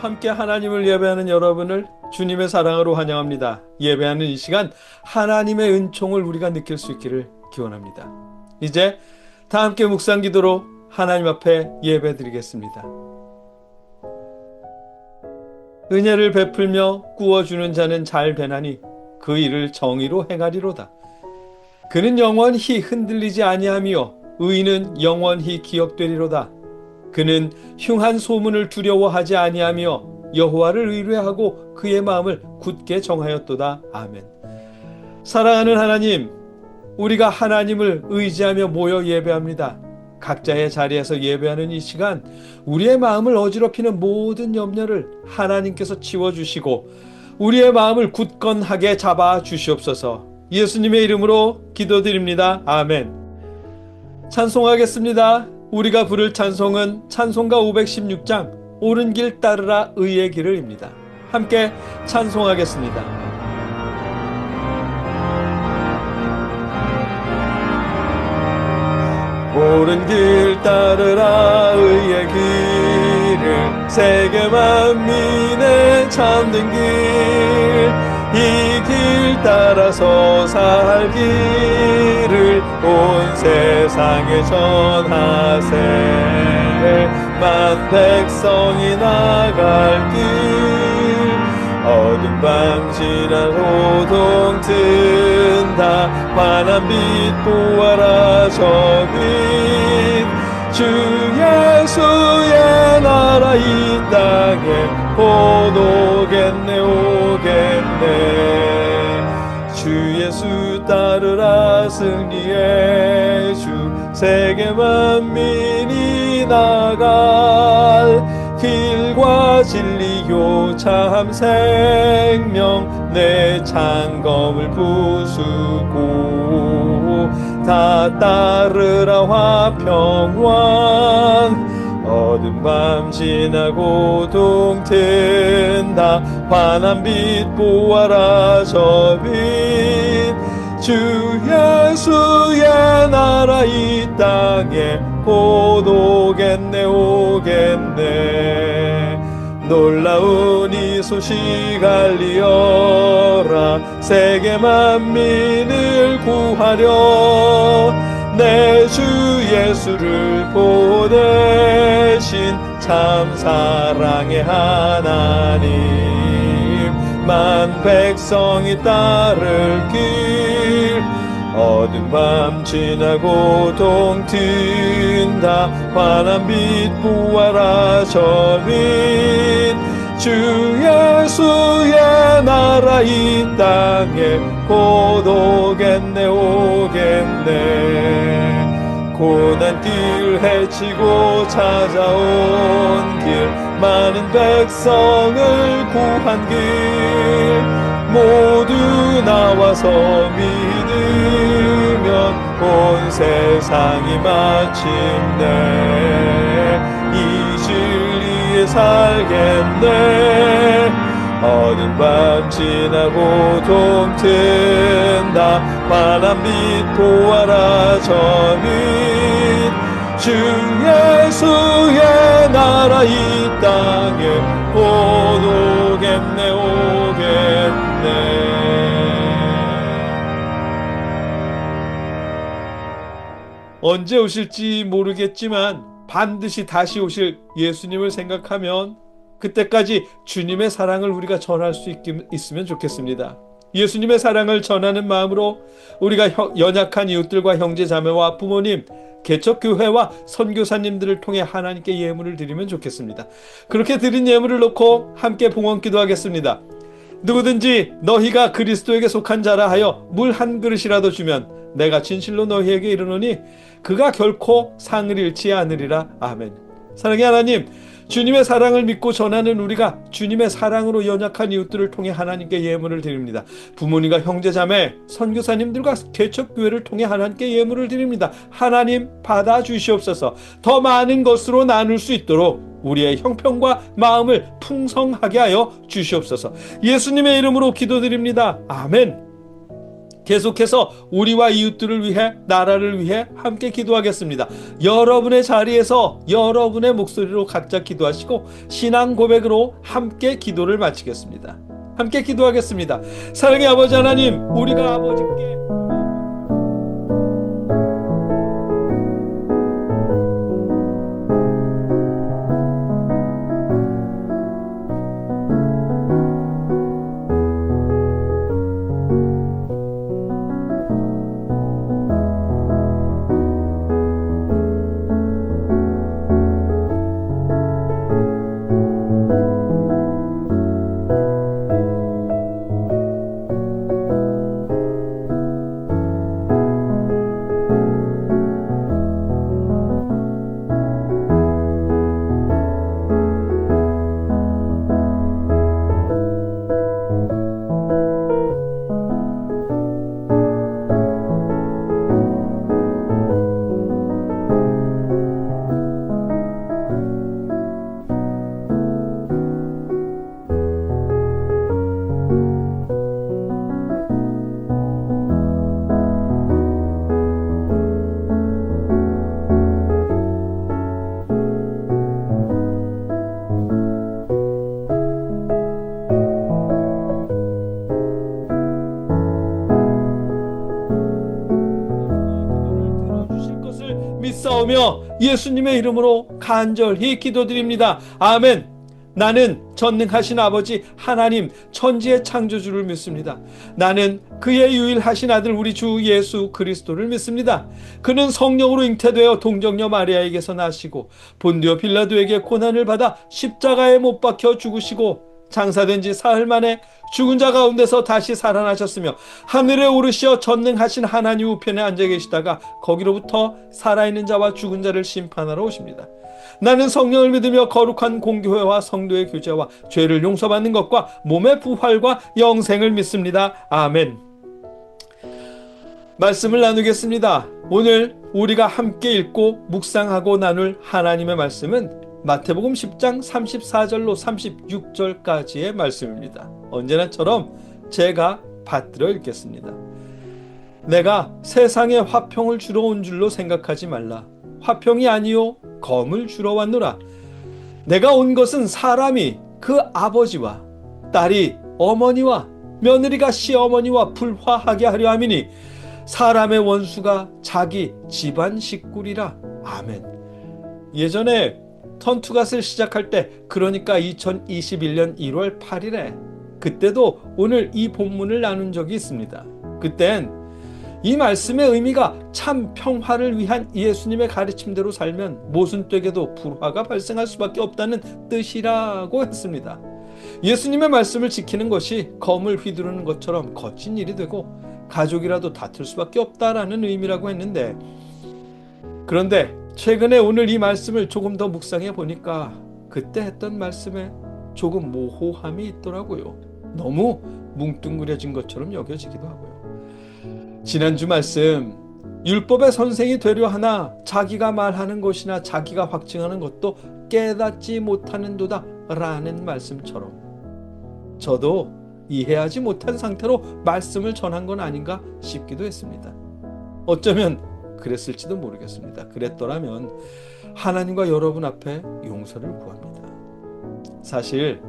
함께 하나님을 예배하는 여러분을 주님의 사랑으로 환영합니다. 예배하는 이 시간 하나님의 은총을 우리가 느낄 수 있기를 기원합니다. 이제 다 함께 묵상 기도로 하나님 앞에 예배 드리겠습니다. 은혜를 베풀며 꾸어주는 자는 잘 되나니 그 일을 정의로 행하리로다. 그는 영원히 흔들리지 아니하며 의인은 영원히 기억되리로다. 그는 흉한 소문을 두려워하지 아니하며 여호와를 의뢰하고 그의 마음을 굳게 정하였도다. 아멘. 사랑하는 하나님, 우리가 하나님을 의지하며 모여 예배합니다. 각자의 자리에서 예배하는 이 시간, 우리의 마음을 어지럽히는 모든 염려를 하나님께서 치워주시고 우리의 마음을 굳건하게 잡아 주시옵소서. 예수님의 이름으로 기도드립니다. 아멘. 찬송하겠습니다. 우리가 부를 찬송은 찬송가 516장 옳은 길 따르라 의의 길을입니다. 함께 찬송하겠습니다. 옳은 길 따르라 의의 길을 세계 만민의 참된 길 이 길 따라서 살기를 온 세상에 전하세 만 백성이 나갈 길 어둠 밤 지나 호동 튼다 환한 빛 보아라 저 빛 주 예수의 나라 이 땅에 곧 오겠네 오겠네 주 예수 따르라 승리의 주 세계 만민이 나갈 길과 진리요 참 생명 내 창검을 부수고 다 따르라 화평왕 어둠 밤 지나고 동튼다 환한 빛 보아라 저 빛 주 예수의 나라 이 땅에 곧 오겠네 오겠네 놀라운 이 소식 알리어라 세계 만민을 구하려 내 주 예수를 보내신 참 사랑의 하나님 만 백성이 따를 길 어두운 밤 지나고 동튼다 환한 빛 보아라 저 빛 주 예수의 나라 이 땅에 곧 오겠네 오겠네 고난길 헤치고 찾아온 길 많은 백성을 구한 길 모두 나와서 믿으면 온 세상이 마침내 이 진리에 살겠네 어두운 밤 지나고 동튼다 환한 빛 보아라 저 빛 주 예수의 나라 이 땅에 곧 오겠네 오겠네 언제 오실지 모르겠지만 반드시 다시 오실 예수님을 생각하면 그때까지 주님의 사랑을 우리가 전할 수 있으면 좋겠습니다. 예수님의 사랑을 전하는 마음으로 우리가 연약한 이웃들과 형제 자매와 부모님, 개척교회와 선교사님들을 통해 하나님께 예물을 드리면 좋겠습니다. 그렇게 드린 예물을 놓고 함께 봉헌 기도하겠습니다. 누구든지 너희가 그리스도에게 속한 자라 하여 물 한 그릇이라도 주면 내가 진실로 너희에게 이르노니 그가 결코 상을 잃지 않으리라. 아멘. 사랑의 하나님, 주님의 사랑을 믿고 전하는 우리가 주님의 사랑으로 연약한 이웃들을 통해 하나님께 예물을 드립니다. 부모님과 형제자매, 선교사님들과 개척교회를 통해 하나님께 예물을 드립니다. 하나님 받아 주시옵소서. 더 많은 것으로 나눌 수 있도록 우리의 형편과 마음을 풍성하게 하여 주시옵소서. 예수님의 이름으로 기도드립니다. 아멘. 계속해서 우리와 이웃들을 위해, 나라를 위해 함께 기도하겠습니다. 여러분의 자리에서 여러분의 목소리로 각자 기도하시고 신앙 고백으로 함께 기도를 마치겠습니다. 함께 기도하겠습니다. 사랑의 아버지 하나님, 우리가 아버지께 믿사오며 예수님의 이름으로 간절히 기도드립니다. 아멘. 나는 전능하신 아버지 하나님 천지의 창조주를 믿습니다. 나는 그의 유일하신 아들 우리 주 예수 그리스도를 믿습니다. 그는 성령으로 잉태되어 동정녀 마리아에게서 나시고 본디오 빌라도에게 고난을 받아 십자가에 못 박혀 죽으시고 장사된 지 사흘 만에 죽은 자 가운데서 다시 살아나셨으며 하늘에 오르시어 전능하신 하나님 우편에 앉아 계시다가 거기로부터 살아있는 자와 죽은 자를 심판하러 오십니다. 나는 성령을 믿으며 거룩한 공교회와 성도의 교제와 죄를 용서받는 것과 몸의 부활과 영생을 믿습니다. 아멘. 말씀을 나누겠습니다. 오늘 우리가 함께 읽고 묵상하고 나눌 하나님의 말씀은 마태복음 10장 34절로 36절까지의 말씀입니다. 언제나처럼 제가 받들어 읽겠습니다. 내가 세상에 화평을 주러 온 줄로 생각하지 말라. 화평이 아니요 검을 주러 왔노라. 내가 온 것은 사람이 그 아버지와 딸이 어머니와 며느리가 시어머니와 불화하게 하려 함이니 사람의 원수가 자기 집안 식구리라. 아멘. 예전에 턴투갓을 시작할 때, 그러니까 2021년 1월 8일에 그때도 오늘 이 본문을 나눈 적이 있습니다. 그땐 이 말씀의 의미가 참 평화를 위한 예수님의 가르침대로 살면 모순되게도 불화가 발생할 수밖에 없다는 뜻이라고 했습니다. 예수님의 말씀을 지키는 것이 검을 휘두르는 것처럼 거친 일이 되고 가족이라도 다툴 수밖에 없다라는 의미라고 했는데, 그런데 최근에 오늘 이 말씀을 조금 더 묵상해 보니까 그때 했던 말씀에 조금 모호함이 있더라고요. 너무 뭉뚱그려진 것처럼 여겨지기도 하고요. 지난주 말씀, 율법의 선생이 되려 하나 자기가 말하는 것이나 자기가 확증하는 것도 깨닫지 못하는도다 라는 말씀처럼 저도 이해하지 못한 상태로 말씀을 전한 건 아닌가 싶기도 했습니다. 어쩌면 그랬을지도 모르겠습니다. 그랬더라면 하나님과 여러분 앞에 용서를 구합니다. 사실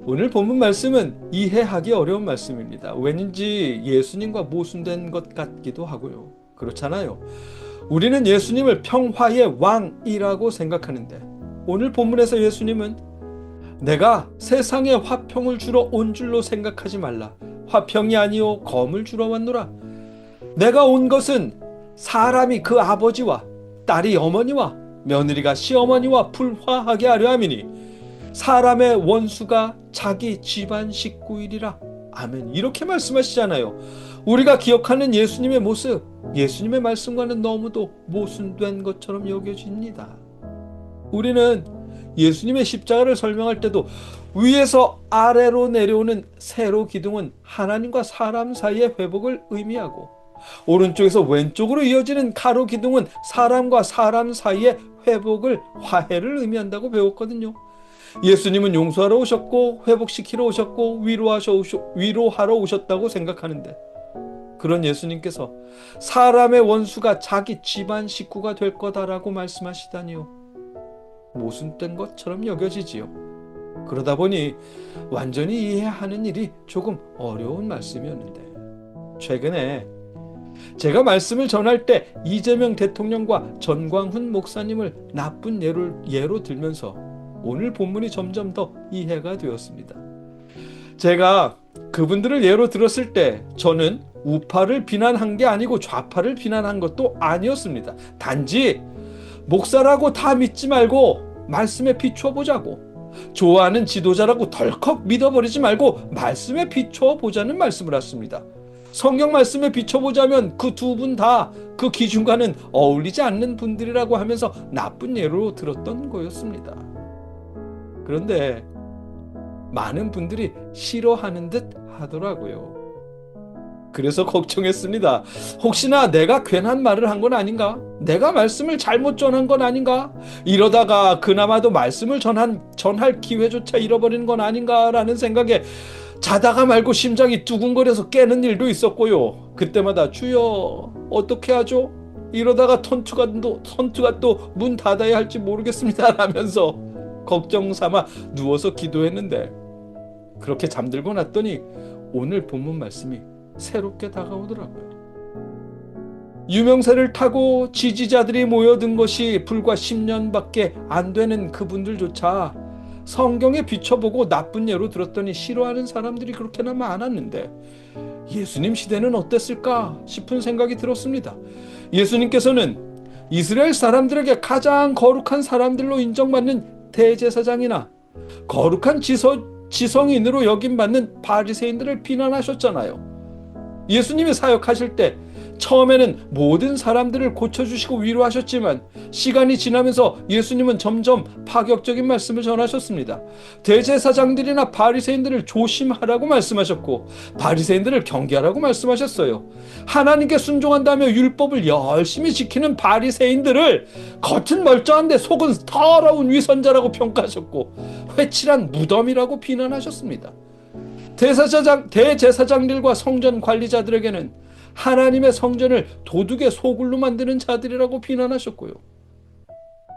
오늘 본문 말씀은 이해하기 어려운 말씀입니다. 왠지 예수님과 모순된 것 같기도 하고요. 그렇잖아요. 우리는 예수님을 평화의 왕이라고 생각하는데, 오늘 본문에서 예수님은 내가 세상에 화평을 주러 온 줄로 생각하지 말라. 화평이 아니요 검을 주러 왔노라. 내가 온 것은 사람이 그 아버지와 딸이 어머니와 며느리가 시어머니와 불화하게 하려 함이니 사람의 원수가 자기 집안 식구이리라. 아멘. 이렇게 말씀하시잖아요. 우리가 기억하는 예수님의 모습, 예수님의 말씀과는 너무도 모순된 것처럼 여겨집니다. 우리는 예수님의 십자가를 설명할 때도 위에서 아래로 내려오는 세로 기둥은 하나님과 사람 사이의 회복을 의미하고, 오른쪽에서 왼쪽으로 이어지는 가로 기둥은 사람과 사람 사이의 회복을, 화해를 의미한다고 배웠거든요. 예수님은 용서하러 오셨고 회복시키러 오셨고 위로하러 오셨다고 생각하는데, 그런 예수님께서 사람의 원수가 자기 집안 식구가 될 거다라고 말씀하시다니요. 모순된 것처럼 여겨지지요. 그러다 보니 완전히 이해하는 일이 조금 어려운 말씀이었는데, 최근에 제가 말씀을 전할 때 이재명 대통령과 전광훈 목사님을 나쁜 예로 들면서 오늘 본문이 점점 더 이해가 되었습니다. 제가 그분들을 예로 들었을 때 저는 우파를 비난한 게 아니고 좌파를 비난한 것도 아니었습니다. 단지 목사라고 다 믿지 말고 말씀에 비추어 보자고, 좋아하는 지도자라고 덜컥 믿어버리지 말고 말씀에 비추어 보자는 말씀을 했습니다. 성경 말씀에 비춰보자면 그 두 분 다 그 기준과는 어울리지 않는 분들이라고 하면서 나쁜 예로 들었던 거였습니다. 그런데 많은 분들이 싫어하는 듯 하더라고요. 그래서 걱정했습니다. 혹시나 내가 괜한 말을 한 건 아닌가? 내가 말씀을 잘못 전한 건 아닌가? 이러다가 그나마도 말씀을 전할 기회조차 잃어버리는 건 아닌가라는 생각에 자다가 말고 심장이 두근거려서 깨는 일도 있었고요. 그때마다 주여 어떻게 하죠? 이러다가 선투가 또 문 닫아야 할지 모르겠습니다 라면서 걱정 삼아 누워서 기도했는데, 그렇게 잠들고 났더니 오늘 본문 말씀이 새롭게 다가오더라고요. 유명세를 타고 지지자들이 모여든 것이 불과 10년밖에 안 되는 그분들조차 성경에 비춰보고 나쁜 예로 들었더니 싫어하는 사람들이 그렇게나 많았는데, 예수님 시대는 어땠을까 싶은 생각이 들었습니다. 예수님께서는 이스라엘 사람들에게 가장 거룩한 사람들로 인정받는 대제사장이나 거룩한 지성인으로 여김받는 바리새인들을 비난하셨잖아요. 예수님이 사역하실 때 처음에는 모든 사람들을 고쳐주시고 위로하셨지만 시간이 지나면서 예수님은 점점 파격적인 말씀을 전하셨습니다. 대제사장들이나 바리새인들을 조심하라고 말씀하셨고 바리새인들을 경계하라고 말씀하셨어요. 하나님께 순종한다며 율법을 열심히 지키는 바리새인들을 겉은 멀쩡한데 속은 더러운 위선자라고 평가하셨고 회칠한 무덤이라고 비난하셨습니다. 대제사장들과 성전 관리자들에게는 하나님의 성전을 도둑의 소굴로 만드는 자들이라고 비난하셨고요.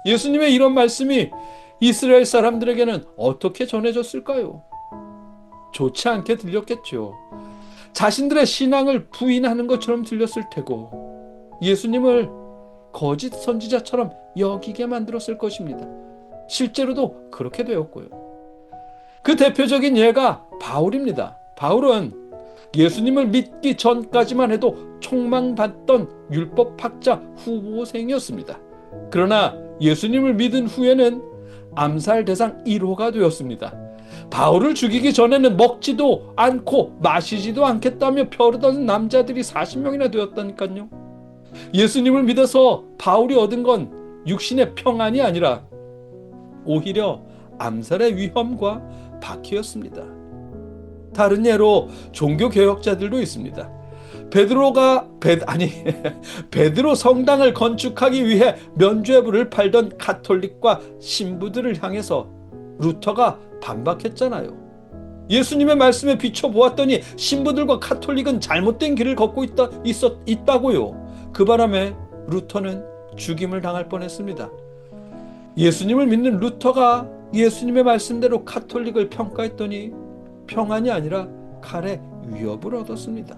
예수님의 이런 말씀이 이스라엘 사람들에게는 어떻게 전해졌을까요? 좋지 않게 들렸겠죠. 자신들의 신앙을 부인하는 것처럼 들렸을 테고 예수님을 거짓 선지자처럼 여기게 만들었을 것입니다. 실제로도 그렇게 되었고요. 그 대표적인 예가 바울입니다. 바울은 예수님을 믿기 전까지만 해도 총망받던 율법학자 후보생이었습니다. 그러나 예수님을 믿은 후에는 암살 대상 1호가 되었습니다. 바울을 죽이기 전에는 먹지도 않고 마시지도 않겠다며 벼르던 남자들이 40명이나 되었다니까요. 예수님을 믿어서 바울이 얻은 건 육신의 평안이 아니라 오히려 암살의 위험과 박해였습니다. 다른 예로 종교개혁자들도 있습니다. 베드로 성당을 건축하기 위해 면죄부를 팔던 가톨릭과 신부들을 향해서 루터가 반박했잖아요. 예수님의 말씀에 비춰보았더니 신부들과 가톨릭은 잘못된 길을 걷고 있다고요. 그 바람에 루터는 죽임을 당할 뻔했습니다. 예수님을 믿는 루터가 예수님의 말씀대로 가톨릭을 평가했더니 평안이 아니라 칼의 위협을 얻었습니다.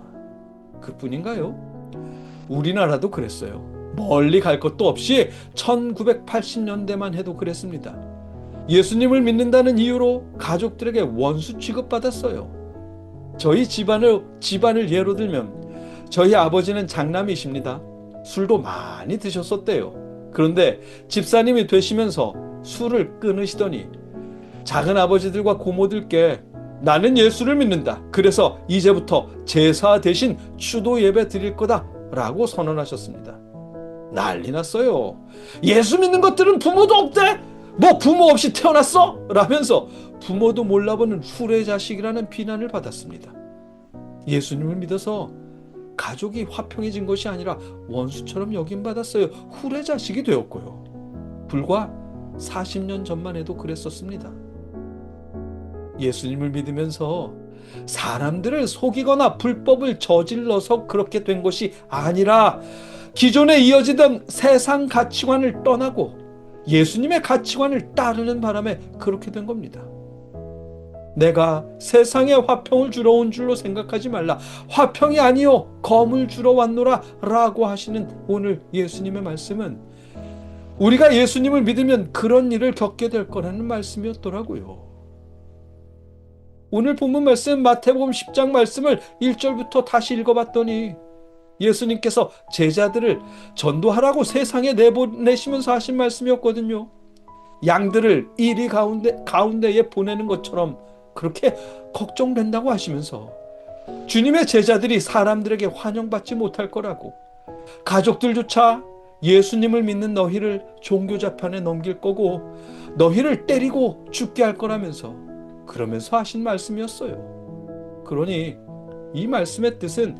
그뿐인가요? 우리나라도 그랬어요. 멀리 갈 것도 없이 1980년대만 해도 그랬습니다. 예수님을 믿는다는 이유로 가족들에게 원수 취급받았어요. 저희 집안을 예로 들면 저희 아버지는 장남이십니다. 술도 많이 드셨었대요. 그런데 집사님이 되시면서 술을 끊으시더니 작은 아버지들과 고모들께 나는 예수를 믿는다. 그래서 이제부터 제사 대신 추도 예배 드릴 거다 라고 선언하셨습니다. 난리 났어요. 예수 믿는 것들은 부모도 없대? 뭐 부모 없이 태어났어? 라면서 부모도 몰라보는 후레자식이라는 비난을 받았습니다. 예수님을 믿어서 가족이 화평해진 것이 아니라 원수처럼 여김받았어요. 후레자식이 되었고요. 불과 40년 전만 해도 그랬었습니다. 예수님을 믿으면서 사람들을 속이거나 불법을 저질러서 그렇게 된 것이 아니라 기존에 이어지던 세상 가치관을 떠나고 예수님의 가치관을 따르는 바람에 그렇게 된 겁니다. 내가 세상에 화평을 주러 온 줄로 생각하지 말라. 화평이 아니요 검을 주러 왔노라 라고 하시는 오늘 예수님의 말씀은 우리가 예수님을 믿으면 그런 일을 겪게 될 거라는 말씀이었더라고요. 오늘 본문 말씀 마태복음 10장 말씀을 1절부터 다시 읽어봤더니 예수님께서 제자들을 전도하라고 세상에 내보내시면서 하신 말씀이었거든요. 양들을 이리 가운데에 보내는 것처럼 그렇게 걱정된다고 하시면서 주님의 제자들이 사람들에게 환영받지 못할 거라고, 가족들조차 예수님을 믿는 너희를 종교재판에 넘길 거고 너희를 때리고 죽게 할 거라면서 그러면서 하신 말씀이었어요. 그러니 이 말씀의 뜻은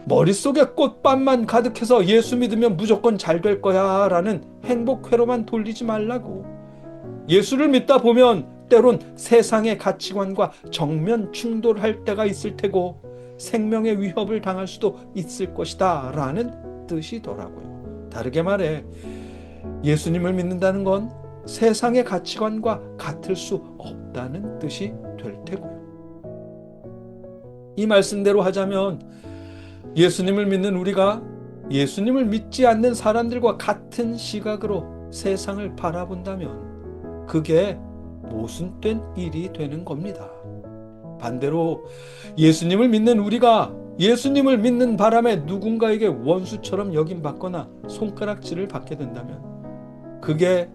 머릿속에 꽃밭만 가득해서 예수 믿으면 무조건 잘 될 거야 라는 행복회로만 돌리지 말라고, 예수를 믿다 보면 때론 세상의 가치관과 정면 충돌할 때가 있을 테고 생명의 위협을 당할 수도 있을 것이다 라는 뜻이더라고요. 다르게 말해 예수님을 믿는다는 건 세상의 가치관과 같을 수 없다는 뜻이 될 테고요. 이 말씀대로 하자면 예수님을 믿는 우리가 예수님을 믿지 않는 사람들과 같은 시각으로 세상을 바라본다면 그게 모순된 일이 되는 겁니다. 반대로 예수님을 믿는 우리가 예수님을 믿는 바람에 누군가에게 원수처럼 여김받거나 손가락질을 받게 된다면 그게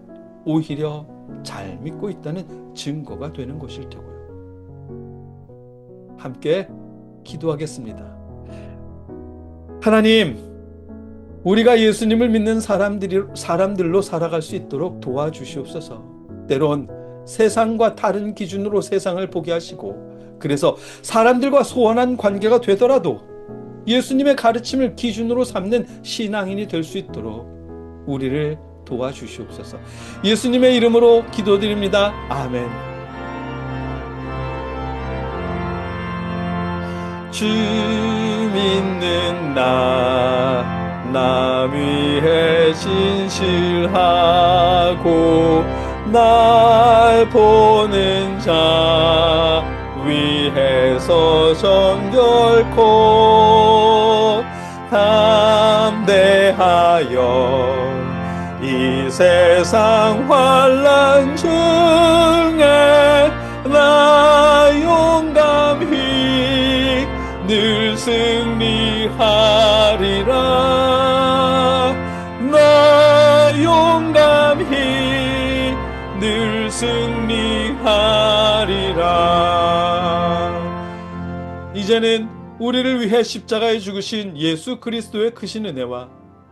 오히려 잘 믿고 있다는 증거가 되는 것일 테고요. 함께 기도하겠습니다. 하나님, 우리가 예수님을 믿는 사람들로 살아갈 수 있도록 도와주시옵소서. 때론 세상과 다른 기준으로 세상을 보게 하시고 그래서 사람들과 소원한 관계가 되더라도 예수님의 가르침을 기준으로 삼는 신앙인이 될 수 있도록 우리를 도와주시옵소서. 예수님의 이름으로 기도드립니다. 아멘. 주 믿는 나 위해 진실하고 날 보는 자 위해서 정결코 담대하여 이 세상 환난 중에 나 용감히 늘 승리하리라. 나 용감히 늘 승리하리라. 이제는 우리를 위해 십자가에 죽으신 예수 그리스도의 크신 은혜와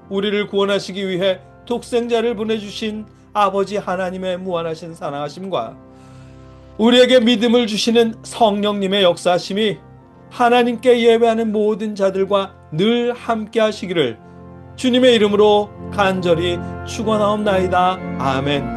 우리를 구원하시기 위해 독생자를 보내주신 아버지 하나님의 무한하신 사랑하심과 우리에게 믿음을 주시는 성령님의 역사하심이 하나님께 예배하는 모든 자들과 늘 함께 하시기를 주님의 이름으로 간절히 축원하옵나이다. 아멘.